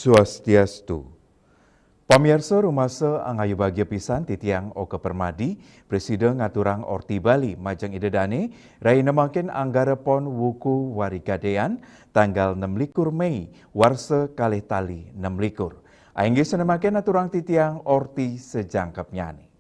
Swastiastu. Pamirsa rumasa angayu bahagia pisan titiang Oka Permadi, Presiden ngaturang Orti Bali majang idedane, rai nemakin anggara pon wuku warigadean tanggal 16 Mei, warsa kalih tali 16. Ainggi senemakin aturang titiang Orti sejangkap nyani.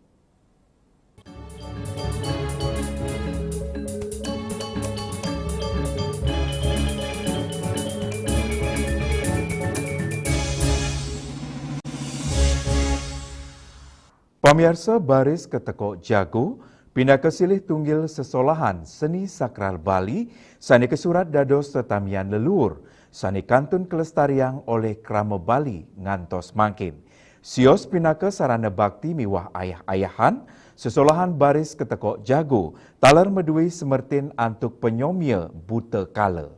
Pamirsa baris keteko jago, pindah kesilih tunggil sesolahan seni sakral Bali, sani kesurat dados tetamian leluhur, sani kantun kelestarian oleh Krama Bali ngantos mangkin. Sios pindah ke sarana bakti miwah ayah-ayahan, sesolahan baris keteko jago, talar medui semertin antuk penyomia buta kala.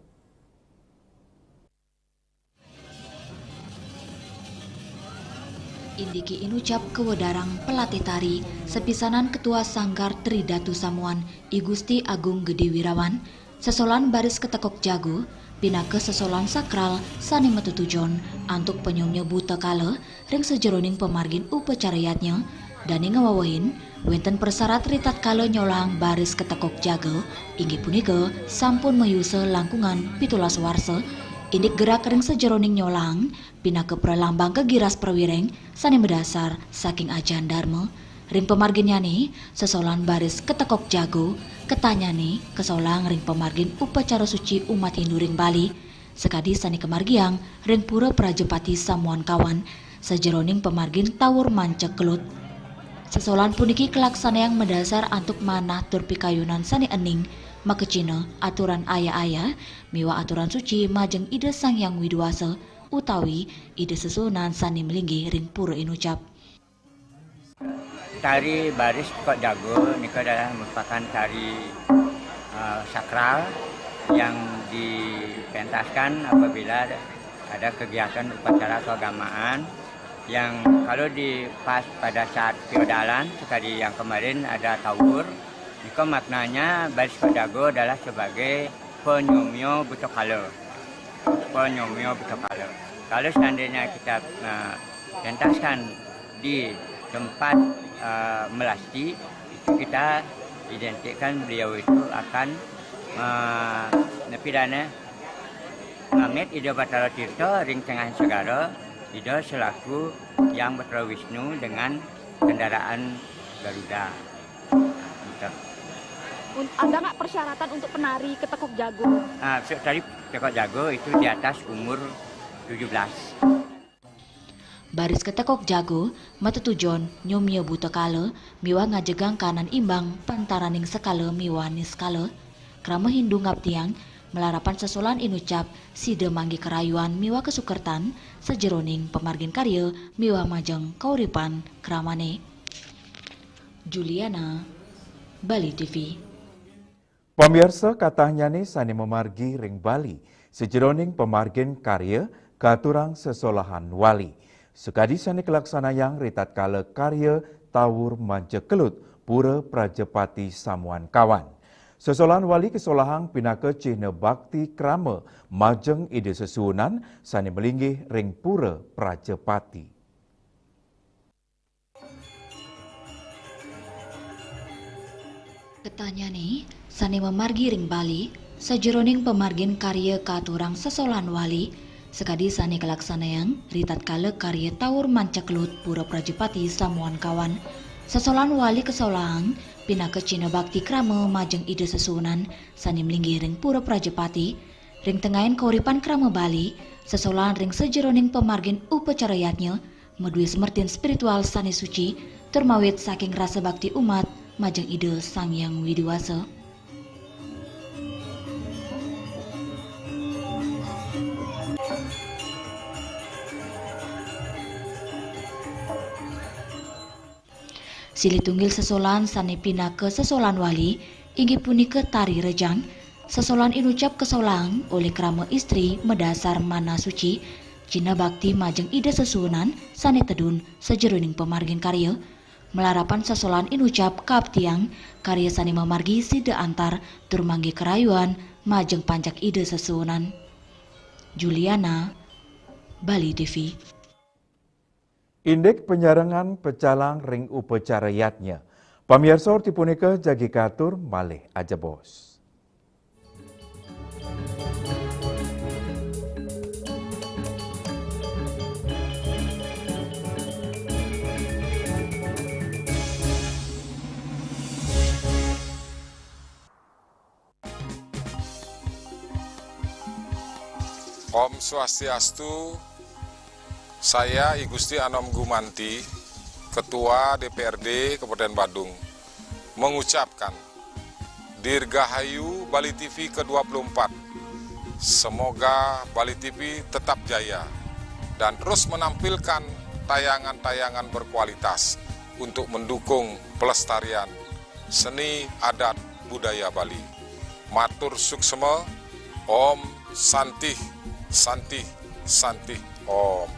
Indiki inucap kewedarang pelatih tari sepisanan Ketua Sanggar Tridatu Samuan I Gusti Agung Gede Wirawan sesolan baris ketekok jago pinake sesolan sakral sani metutujon antuk penyomnya buta kala ring sejeroning pemargin upacarayatnya dani ngawawahin wenten persyarat ritat kala nyolang baris ketekok jago inggih punika sampun mayuse langkungan 17 warsa. Indik gerak ring sejeroning nyolang, pinake pralambang kegiras perwireng, sani mendasar saking ajan dharma. Ring pemargin nyani, sesolan baris ketekok jago, ketanyani kesolang ring pemargin upacara suci umat Hindu ring Bali. Sekadi sani kemargiang, ring pura Prajepati Samuan Kawan, sejeroning pemargin tawur mancek kelut. Sesolan puniki kelaksana yang mendasar antuk manah tur pikayunan sani ening, makecina aturan ayah-ayah miwa aturan suci majeng ide Sang Yang Widuwasa utawi ide sesunan sani melinggi ring pura inucap. Tari baris kok jago ini adalah merupakan tari sakral yang dipentaskan apabila ada kegiatan upacara keagamaan yang kalau di pas pada saat feodalan sekali yang kemarin ada tawur. Jika maknanya baris kok jago adalah sebagai penyomyo buta kala. Penyomyo buta kala. Kalau seandainya kita pentaskan di tempat melasti, itu kita identikkan beliau itu akan nepidana Amit Ida Batara Tirta ring tengah segara Ida selaku yang Batara Wisnu dengan kendaraan Garuda. Ada nggak persyaratan untuk penari ketekok jago? Tari ketekok jago itu di atas umur 17. Baris ketekok jago, matetujon nyomia buta kala, miwa ngajegang kanan imbang pantaraning sekala miwa niskala. Krama Hindu ngaptiang, melarapan sesolan inucap sida manggi kerayuan miwa kesukertan, sejeroning pemargin karya miwa majeng kauripan kramane. Juliana, Bali TV. Pemirsa katanya nih sani memargi ring Bali, sejeroning pemargin karya katurang sesolahan wali. Sekadi sani kelaksana yang ritat kala karya tawur manjekelut pura Prajepati Samuan Kawan. Sesolahan wali kesolahang pinake cihna bakti krama majeng ide sesunan sani melinggih ring pura Prajepati. Ketanya nih, sani memargi ring Bali, sejeroning pemargin karya katurang sesolan wali, sekadi sani kelaksana yang ritat kala karya tawur mancaklut pura Prajepati Samuan Kawan, sesolan wali kesolang, pinake cina bakti krama majeng ide sesunan, sani melinggi ring pura Prajepati, ring tengahin kauripan krama Bali, sesolan ring sejeroning pemargin upacarayatnya, medui semertin spiritual sani suci, termawit saking rasa bakti umat, majeng ide Sang Yang Widiwasa. Silih tunggil sesolan sani pinake sesolan wali, inggih punika tari rejang, sesolan inucap kesolang oleh krama istri medasar mana suci, cina bakti majeng ide sesunan sani tedun sejeroning pemargin karya, melarapan sesolan inucap kaptiang karya sani memargi sida antar turmanggi kerayuan majeng pancak ide sesunan. Juliana, Bali TV. Indek penyarangan pecalang ring upacara yatnya. Pamirsa orti punika jagi katur malih aja bos. Om Swastiastu, saya I Gusti Anom Gumanti, Ketua DPRD Kabupaten Badung, mengucapkan Dirgahayu Bali TV ke-24. Semoga Bali TV tetap jaya dan terus menampilkan tayangan-tayangan berkualitas untuk mendukung pelestarian seni adat budaya Bali. Matur suksema, Om Santih, Santih, Santih, Om.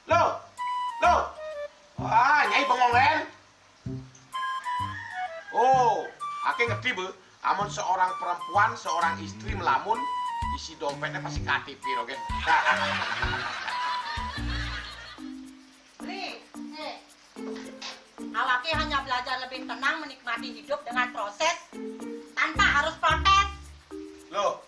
Loh, Nyai bengong kan? Oh, ake ngerti bu, amun seorang perempuan, seorang istri melamun, isi dompetnya pasti KTP, oke? Awake hanya belajar lebih tenang menikmati hidup dengan proses tanpa harus protes. Loh,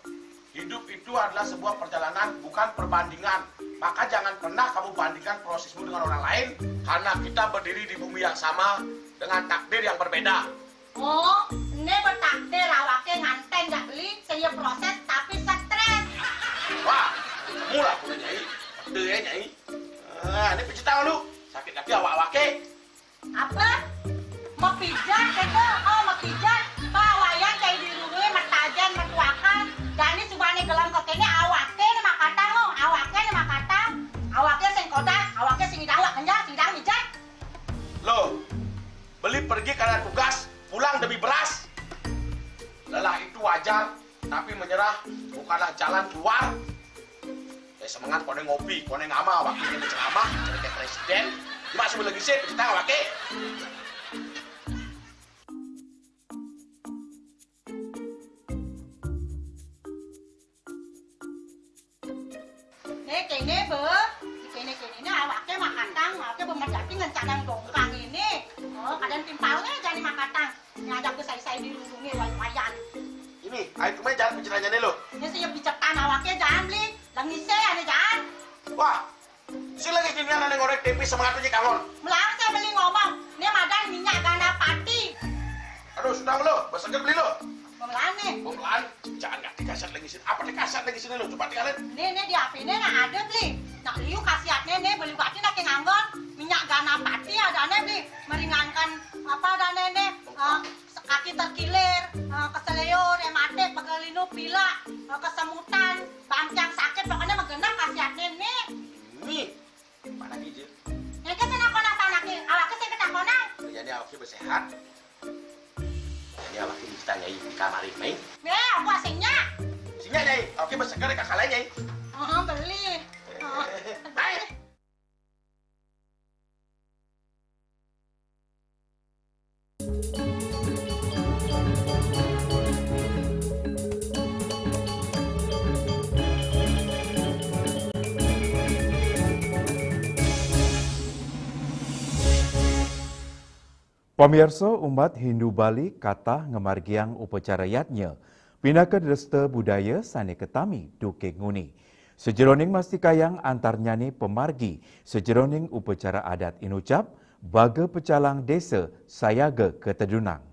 hidup itu adalah sebuah perjalanan, bukan perbandingan. Maka jangan pernah kamu bandingkan prosesmu dengan orang lain, karena kita berdiri di bumi yang sama dengan takdir yang berbeda. Oh, ini bertakdir awake nganteng gak beli, saya proses tapi stres. Wah, mulai punya Nyai, betul ya Nyai. Ini pijit tangan lu, sakit lagi awak-awake. Apa? Mau pijat itu? Oh, mau pijat. Pawayan kayak dirungi, metajan, metuakan. Dan ini subane gelang kokenya awake ini makata lo. Awake ini makata. Awake sing kodak, awake sing idawak kenjang, sidang mijat. Loh, beli pergi karena tugas, pulang demi beras. Lelah itu wajar, tapi menyerah bukanlah jalan keluar. Semangat kone ngopi, kone ngama, wakilnya ceramah, jadi presiden. Cuma sebelum lagi sih, kita ngawake. Kene be, kene ini awake makatang, awake bermedati ngencadang dongkang ini. Oh, kadang timpalnya jadi makatang. Ngajak ke saya dilindungi wayan. Ini, ayo kemarin jangan bicaranya nih lo. Ini siap bicetan awake jangan beli, langise ada jangan. Wah, si lagi gini ada ngorek tempe semangat aja kangon. Melarang saya beli ngomong, ini madan minyak gana pati. Aduh, sudah lo, besoknya beli lo. Memelan nih. Memelan, jangan nggak dikasat lagi sini. Apa dikasat lagi sini lo? Coba dikalian. Ini di HP ini nggak ada beli. Nak liu khasiatnya nih beli batin nak nganggon minyak gana pati ada nih beli meringankan apa ada nih kaki terkilir, keseleyor, ematik, pegelinu, pilak, kesemutan, bangcang sakit pokoknya menggenap khasiatnya nih. Ini, mana gigi? Ini kan senang-senang panaki, awaknya saya ketak-konang. Jadi awaknya bersehat. Ini awaknya bisa Nyai di kamar ini. Aku asingnya. Sinya Nyai, awaknya bersegar di kakak lain Nyai. Beli. Baik. Pamirsa umat Hindu Bali kata ngemargiang upacara yatnya, pindah ke dresta budaya sani ketami duke nguni. Sejeroning mastikayang antar nyanyi pemargi, sejeroning upacara adat inucap, baga pecalang desa sayaga ketedunang.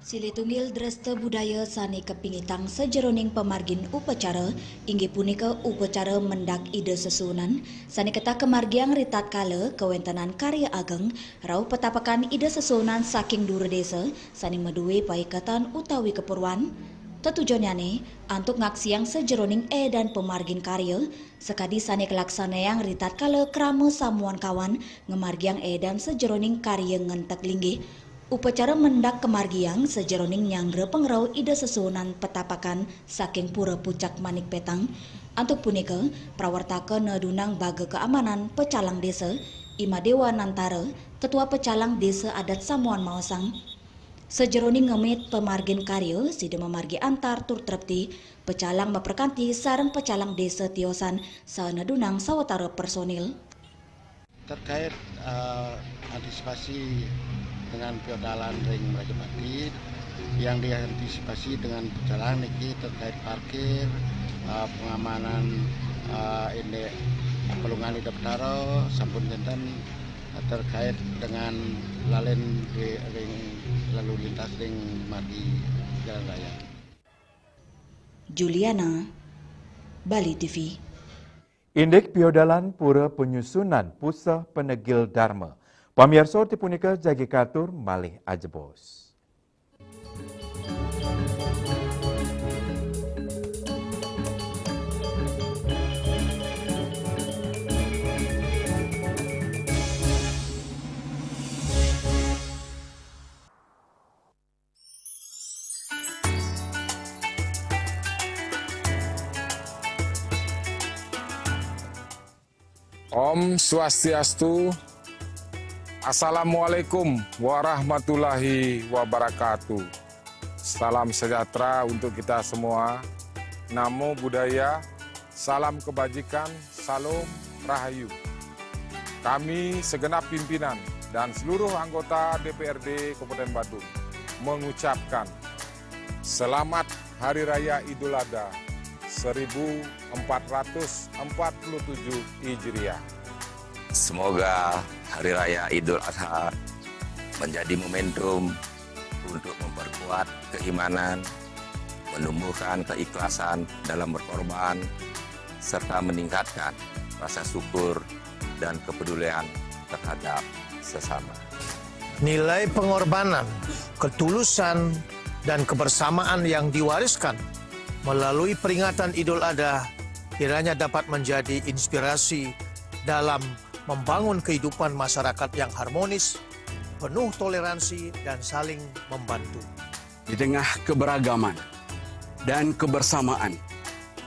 Silitunggil dresta budaya sani kepingitang sejeroning pemargin upacara inggih punika upacara mendak ide sesunan sani keta kemargiang ritat kala kewentanan karya ageng rau petapakan ide sesunan saking dura desa sani meduwe paikatan utawi keperluan tetujuannya antuk ngaksiang sejeroning dan pemargin karya sekadi sani kelaksanayang ritat kala krama samuan kawan ngemargiang dan sejeroning karya ngentek linggih. Upacara mendak kemargiang sejeroning nyangre pengrau ide sesunan petapakan saking pura pucak manik petang. Antuk punika prawartaka nedunang baga keamanan pecalang desa Imadewa Nantara, Ketua Pecalang Desa Adat Samuan Maosang, sejeroning ngemit pemargin karya sida memargi antar tur trepti, pecalang memperkanti sareng pecalang desa tiosan saunadunang sawetara personil. Terkait antisipasi dengan piodalan ring Rajapati yang diantisipasi dengan pecalang niki terkait parkir, pengamanan ini pelungan di Daptaro sampun dinten terkait dengan lalen di ring lalu lintas ring margi jalan raya. Juliana, Bali TV. Indek piodalan pura penyusunan Pusat Penegil Dharma. Pamirsa tipunika jagi katur malih ajebos. Om Swastiastu. Assalamualaikum warahmatullahi wabarakatuh. Salam sejahtera untuk kita semua. Namo Buddhaya, salam kebajikan, salam rahayu. Kami segenap pimpinan dan seluruh anggota DPRD Kabupaten Badung mengucapkan Selamat Hari Raya Idul Adha 1447 Hijriah. Semoga Hari Raya Idul Adha menjadi momentum untuk memperkuat keimanan, menumbuhkan keikhlasan dalam berkorban, serta meningkatkan rasa syukur dan kepedulian terhadap sesama. Nilai pengorbanan, ketulusan, dan kebersamaan yang diwariskan melalui peringatan Idul Adha kiranya dapat menjadi inspirasi dalam membangun kehidupan masyarakat yang harmonis, penuh toleransi, dan saling membantu. Di tengah keberagaman dan kebersamaan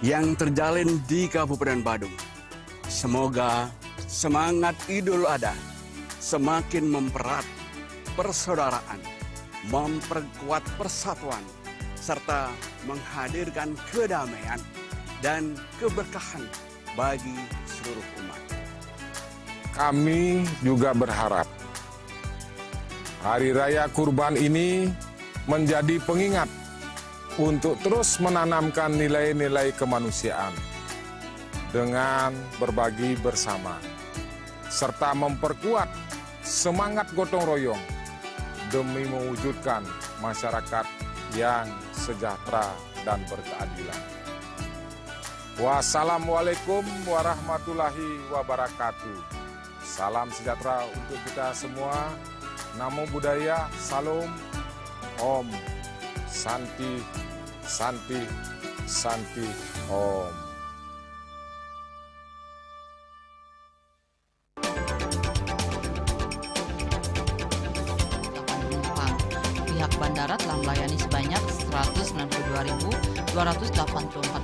yang terjalin di Kabupaten Badung, semoga semangat Idul Adha semakin mempererat persaudaraan, memperkuat persatuan, serta menghadirkan kedamaian dan keberkahan bagi seluruh umat. Kami juga berharap Hari Raya Kurban ini menjadi pengingat untuk terus menanamkan nilai-nilai kemanusiaan dengan berbagi bersama, serta memperkuat semangat gotong royong demi mewujudkan masyarakat yang sejahtera dan berkeadilan. Wassalamualaikum warahmatullahi wabarakatuh. Salam sejahtera untuk kita semua. Namo Buddhaya, salam, Om, Santi, Santi, Santi, Om. Pihak bandara telah melayani sebanyak 192.284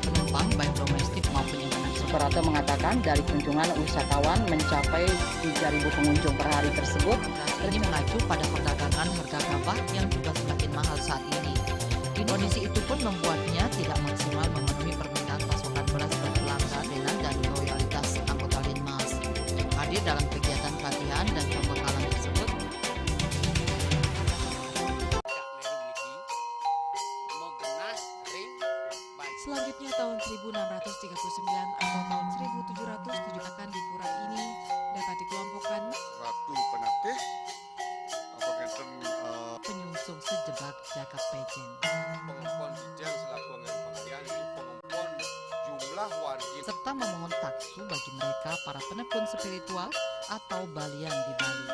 penumpang baik domestik maupun internasional. Operator mengatakan dari kunjungan wisatawan mencapai 3.000 pengunjung per hari tersebut. Ini mengacu pada perdagangan harga gabah yang juga semakin mahal saat ini. Kondisi itu pun membuatnya tidak maksimal memenuhi permintaan pasokan beras berpelanggan dan loyalitas anggota Linmas. Hadir dalam kegiatan pelatihan dan pembekalan tersebut, selanjutnya tahun 1639 atau tahun 1707 akan di pura ini dapat dikelompokkan Ratu Penatih penyungsung sejebak Jaka Pejen. Pengumpul Bijang selaku pengajian di pengumpul jumlah warga serta memohon taksu bagi mereka para penekun spiritual atau balian di Bali.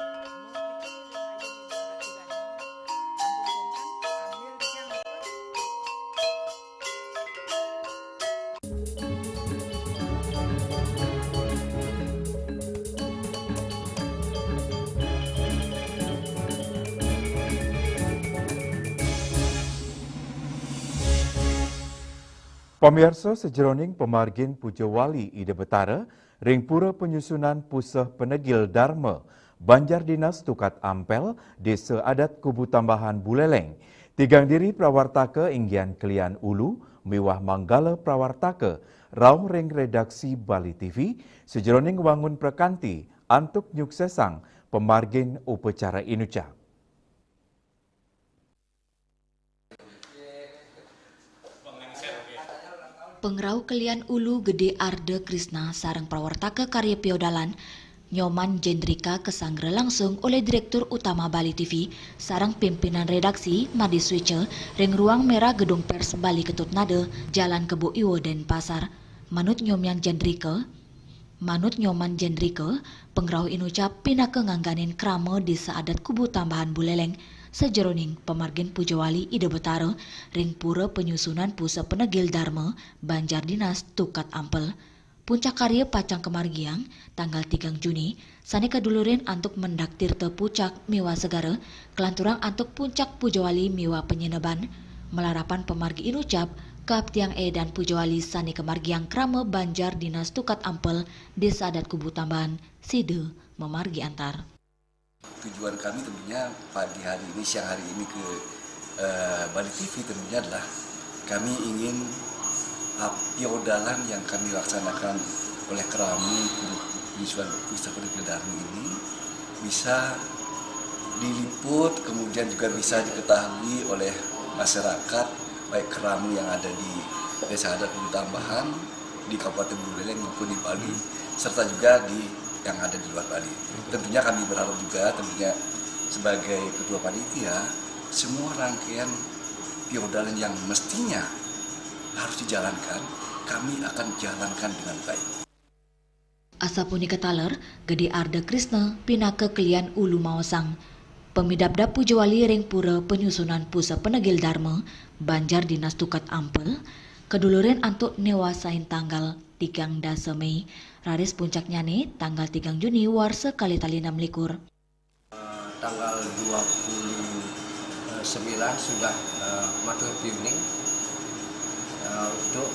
Pemirsa sejeroning pemargin Puja Wali Ida Betara ring pura penyusunan puseh penegil Dharma, Banjar Dinas Tukat Ampel, Desa Adat Kubu Tambahan Buleleng. Tigang diri prawartaka inggian Kelian Ulu, miwah manggala prawartaka, raung ring redaksi Bali TV, sejeroning wangun prekanti, antuk nyuksesang, pemargin upacara inucap. Pengrau Kelian Ulu Gede Arde Krisna sareng prawartaka karya piodalan Nyoman Jendrika kesanggre langsung oleh Direktur Utama Bali TV sareng pimpinan redaksi Madi Switche ring ruang merah Gedung Pers Bali Ketut Nade Jalan Kebo Iwo Denpasar. Manut Nyoman Jendrika, pengrau inucap pinake ngangganin krama di Adat Kubu Tambahan Buleleng sejeroning pemargin Pujawali Ide Betara ring pura penyusunan pusat penegil Dharma Banjar Dinas Tukat Ampel. Puncak karya pacang kemargiang tanggal 3 Juni sani kadulurin antuk mendak tirte pucak miwa segara kelanturang antuk puncak Pujawali miwa penyeneban melarapan pemargi inucap Kap Tiang dan Pujawali sani kemargiang krama Banjar Dinas Tukat Ampel Desa Adat Kubu Tambahan Side memargi antar. Tujuan kami tentunya pagi hari ini, siang hari ini ke Bali TV tentunya adalah kami ingin piodalan yang kami laksanakan oleh Keramu penyusunan pusat penegil Dharma ini bisa diliput, kemudian juga bisa diketahui oleh masyarakat baik Keramu yang ada di Desa Adat Kubu Tambahan di Kabupaten Buleleng maupun di Bali serta juga di yang ada di luar Bali. Tentunya kami berharap juga tentunya sebagai ketua panitia semua rangkaian piodalan yang mestinya harus dijalankan kami akan jalankan dengan baik. Asapuni ketaler Gede Arde Krisna pinake Kelian Ulu Maosang. Pemidabda Pujawali ring pura penyusunan pusat penegil Dharma Banjar Dinas Tukat Ampel keduluren antuk newasain tanggal 3 Mei raris puncaknya nih tanggal 3 Juni warse kali tali 6 likur. Tanggal 29 sudah matur piuning untuk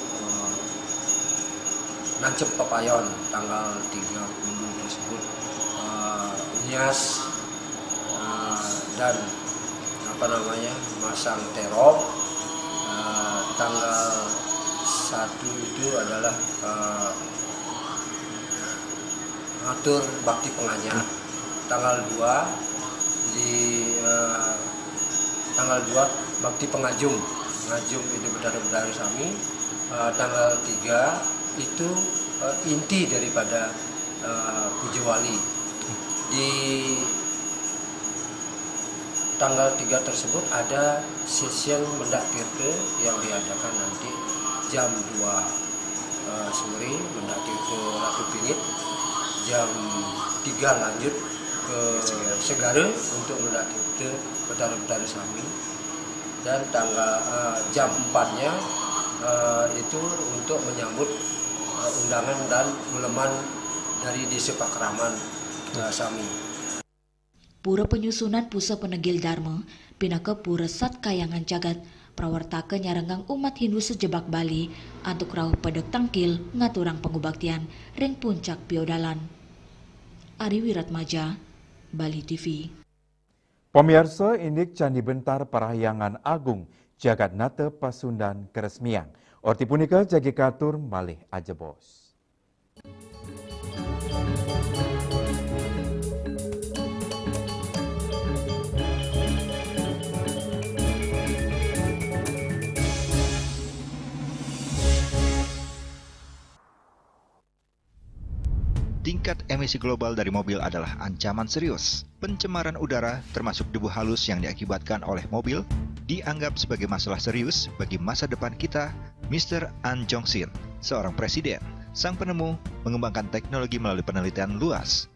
nancep pepayon tanggal 30 tersebut nias dan masang terop tanggal 1 itu adalah ngatur bakti penganyar. Tanggal 2 bakti pengajum itu Bedara Sami. Tanggal 3 itu inti daripada Pujawali. Di tanggal 3 tersebut ada session mendak tirte yang diadakan nanti jam 2 sore mendak tirte Ratu Pingit, jam 3 lanjut ke Segara untuk mendak tirte Bedara Sami, dan tanggal jam 4-nya itu untuk menyambut undangan dan uleman dari Desa Pakraman Sami. Pura penyusunan pusat penegil Dharma pinake pura Sat Kayangan Jagat prawartaka nyarenggang umat Hindu sejebak Bali antuk rauh pedek tangkil ngaturang pengubaktian ring puncak piodalan. Ari Wiratmaja, Bali TV. Pemirsa, indik Candi Bentar Parahyangan Agung Jagat Nata Pasundan keresmian. Orti punika jagi katur malih aja bos. Tingkat emisi global dari mobil adalah ancaman serius. Pencemaran udara, termasuk debu halus yang diakibatkan oleh mobil, dianggap sebagai masalah serius bagi masa depan kita. Mr. An Jong-sin, seorang presiden, sang penemu, mengembangkan teknologi melalui penelitian luas.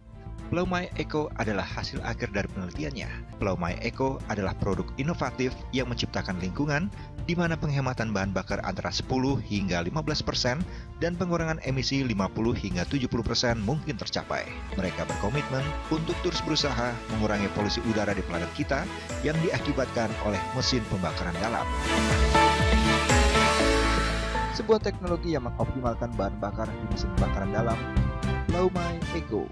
Plaumai Eco adalah hasil akhir dari penelitiannya. Plaumai Eco adalah produk inovatif yang menciptakan lingkungan di mana penghematan bahan bakar antara 10 hingga 15% dan pengurangan emisi 50 hingga 70% mungkin tercapai. Mereka berkomitmen untuk terus berusaha mengurangi polusi udara di planet kita yang diakibatkan oleh mesin pembakaran dalam. Sebuah teknologi yang mengoptimalkan bahan bakar di mesin pembakaran dalam Laumai Ego.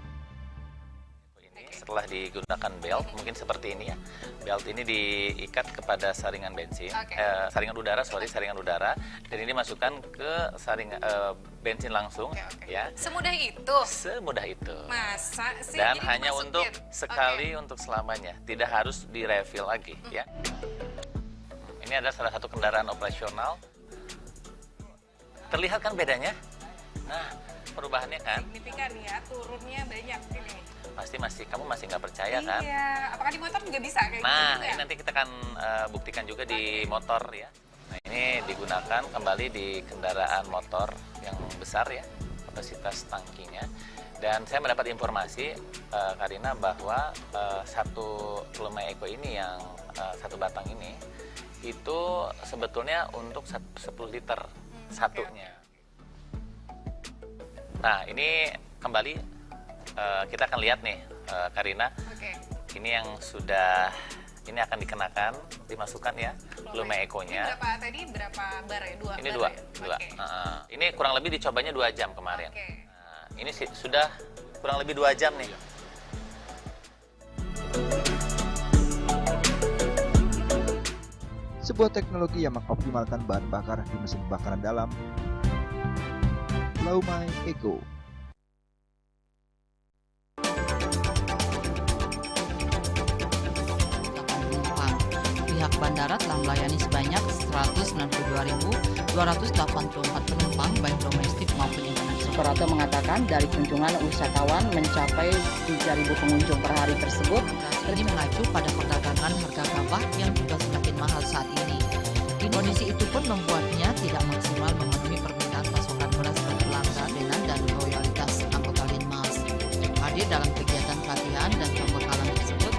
Setelah digunakan belt, mungkin seperti ini ya. Belt ini diikat kepada saringan bensin, saringan udara, dan ini masukkan ke bensin langsung, ya. Semudah itu? Semudah itu. Masa sih? Dan Jadi hanya dimasukin? untuk sekali, untuk selamanya, tidak harus direfill lagi, ya. Ini adalah salah satu kendaraan operasional. Terlihat kan bedanya? Nah, perubahannya kan? Signifikan ya, turunnya banyak ini. Kamu masih nggak percaya kan? Iya, apakah di motor juga bisa kayak gitu? Nah, ya? ini nanti kita akan buktikan juga di motor ya. Nah, ini digunakan kembali di kendaraan motor yang besar ya, kapasitas tangkinya. Dan saya mendapat informasi, Karina, bahwa satu Laumai Ego ini yang satu batang ini, itu sebetulnya untuk 10 liter satunya. Nah, ini kembali kita akan lihat nih, Karina. Ini yang sudah, ini akan dikenakan, dimasukkan ya, Laumai Ego-nya. Ini berapa bar ya? Ini dua. Ini kurang lebih dicobanya 2 jam kemarin. Nah, ini sudah kurang lebih 2 jam nih. Sebuah teknologi yang mengoptimalkan bahan bakar di mesin bakaran dalam. Laumai Ego. Pihak bandara telah melayani sebanyak 192.284 penumpang baik domestik maupun internasional. Suprapto mengatakan dari kunjungan wisatawan mencapai 3.000 pengunjung per hari tersebut. Ini mengacu pada perdagangan harga gabah yang juga semakin mahal saat ini. Kondisi itu pun membuatnya tidak maksimal memenuhi permintaan pasokan beras bagi pelanggan dan loyalitas anggota Linmas. Hadir dalam kegiatan pelatihan dan pembekalan tersebut,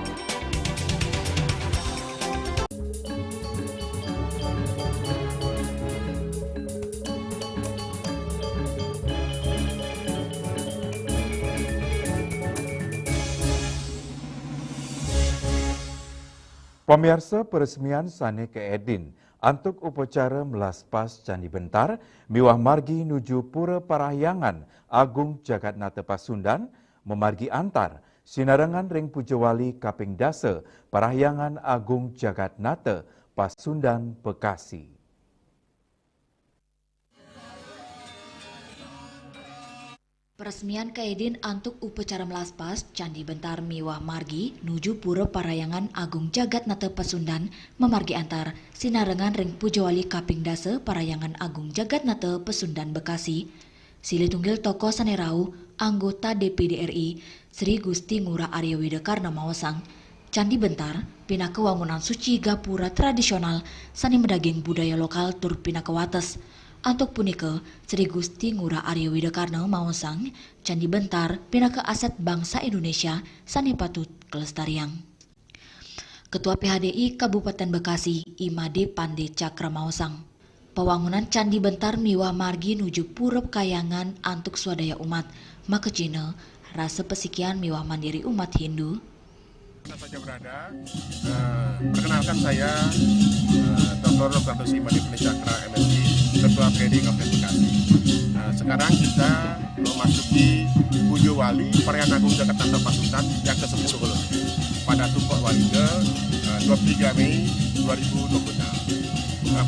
Pemirsa, peresmian Sane Keedin untuk upacara melaspas Candi Bentar miwah margi nuju Pura Parahyangan Agung Jagatnata Pasundan memargi antar sinarengan ring Pujawali kaping dasa Parahyangan Agung Jagatnata Pasundan Bekasi. Peresmian Keedin untuk upacara melaspas Candi Bentar miwah margi nuju Pura Parahyangan Agung Jagatnata Pasundan memargi antar sinarengan ring Pujawali kaping dasa Parahyangan Agung Jagatnata Pasundan Bekasi. Sili tunggil toko sanerau anggota DPD RI Sri Gusti Ngurah Arya Widekarna Mawasang. Candi Bentar pina kewangunan suci gapura tradisional sani medaging budaya lokal tur pina kewates. Antuk punika, Sri Gusti Ngurah Arya Widekarna Mawasang, Candi Bentar pina ke aset bangsa Indonesia sani patut kelestarian. Ketua PHDI Kabupaten Bekasi, Imade Pande Cakra Mawasang. Pewangunan Candi Bentar miwah margi nuju Pura Kayangan antuk swadaya umat, maka Cina, rasa pesikian miwah mandiri umat Hindu. Mana saja berada, perkenalkan saya Dr. Dr. Imade Pande Cakra MSc, Ketua PHDI Kabupaten Bekasi. Sekarang kita memasuki Pujawali Parahyangan Agung Jagatnata Pasundan yang ke-10 pada Tumpuk Walida 23 Mei 2026.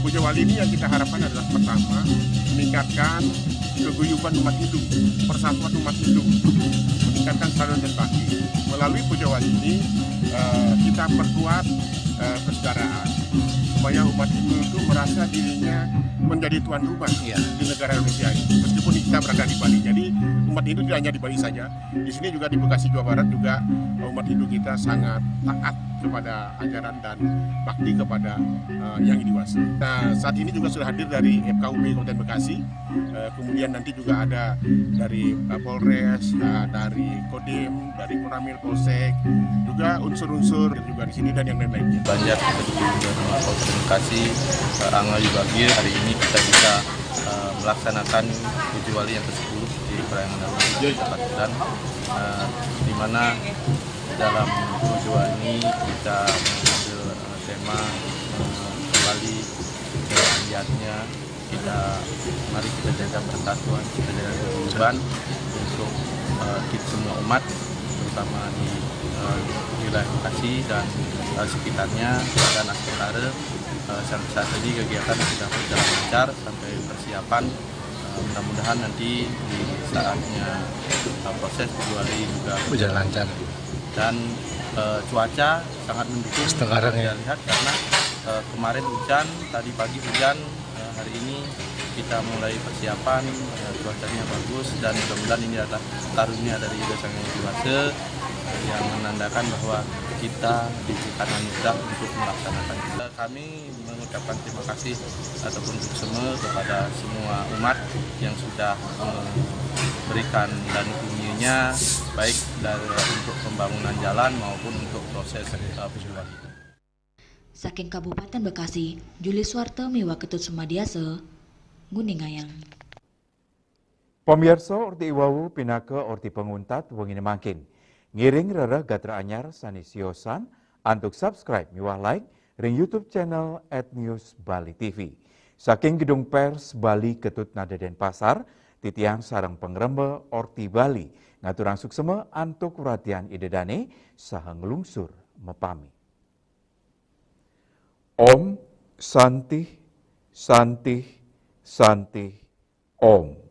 Pujawali ini yang kita harapkan adalah pertama, meningkatkan keguyuban umat Hindu, persatuan umat Hindu, meningkatkan kesadaran dan bakti. Melalui Pujawali ini kita perkuat kesetaraan, supaya umat Hindu itu merasa dirinya menjadi tuan rumah di negara Indonesia ini. Meskipun kita berada di Bali, jadi umat Hindu tidak hanya di Bali saja. Di sini juga di Bekasi, Jawa Barat juga umat Hindu kita sangat taat kepada ajaran dan bakti kepada Yang Hyang Widi. Nah, saat ini juga sudah hadir dari FKUP Kabupaten Bekasi, kemudian nanti juga ada dari Polres, dari Kodim, dari Koramil Polsek, juga unsur-unsur juga di sini dan yang lain-lainnya. Banjar Kabupaten Bekasi, Angga Yubagir, hari ini kita bisa melaksanakan Pujawali yang ke-10 di Parahyangan Agung Jagatnata, di mana dalam Pujawali ini kita mengambil tema kembali ke ayatnya mari kita jaga persatuan, kita jaga kerukunan untuk kita semua umat, terutama di wilayah Bekasi dan sekitarnya dan Akhir saat ini kegiatan sudah berjalan lancar sampai persiapan. Mudah-mudahan nanti di saatnya proses Wali juga berjalan lancar dan cuaca sangat mendukung. Sekarang ya. Lihat karena kemarin hujan, tadi pagi hujan, hari ini kita mulai persiapan, cuacanya bagus dan mudah-mudahan ini adalah karunia dari Sang Hyang Widi Wasa yang menandakan bahwa kita diberikan anugerah untuk melaksanakan. Kami mengucapkan terima kasih ataupun semua kepada semua umat yang sudah memberikan dan dukungannya baik untuk pembangunan jalan maupun untuk proses visual. Saking Kabupaten Bekasi, Juli Suwarte miwa Ketut Sumadiase, Nguningayang. Pemirsa orti iwawu pinaka orti penguntat wengine makin. Ngiring rara gatra anyar sani siosan antuk subscribe miwah like ring YouTube channel @newsbali.tv. Saking Gedung Pers Bali Ketut Nada Denpasar, titiang sarang pengrembe orti Bali ngaturang suksema antuk perhatian idedane saha ngelungsur mepami. Om Santi Santi Santi Om.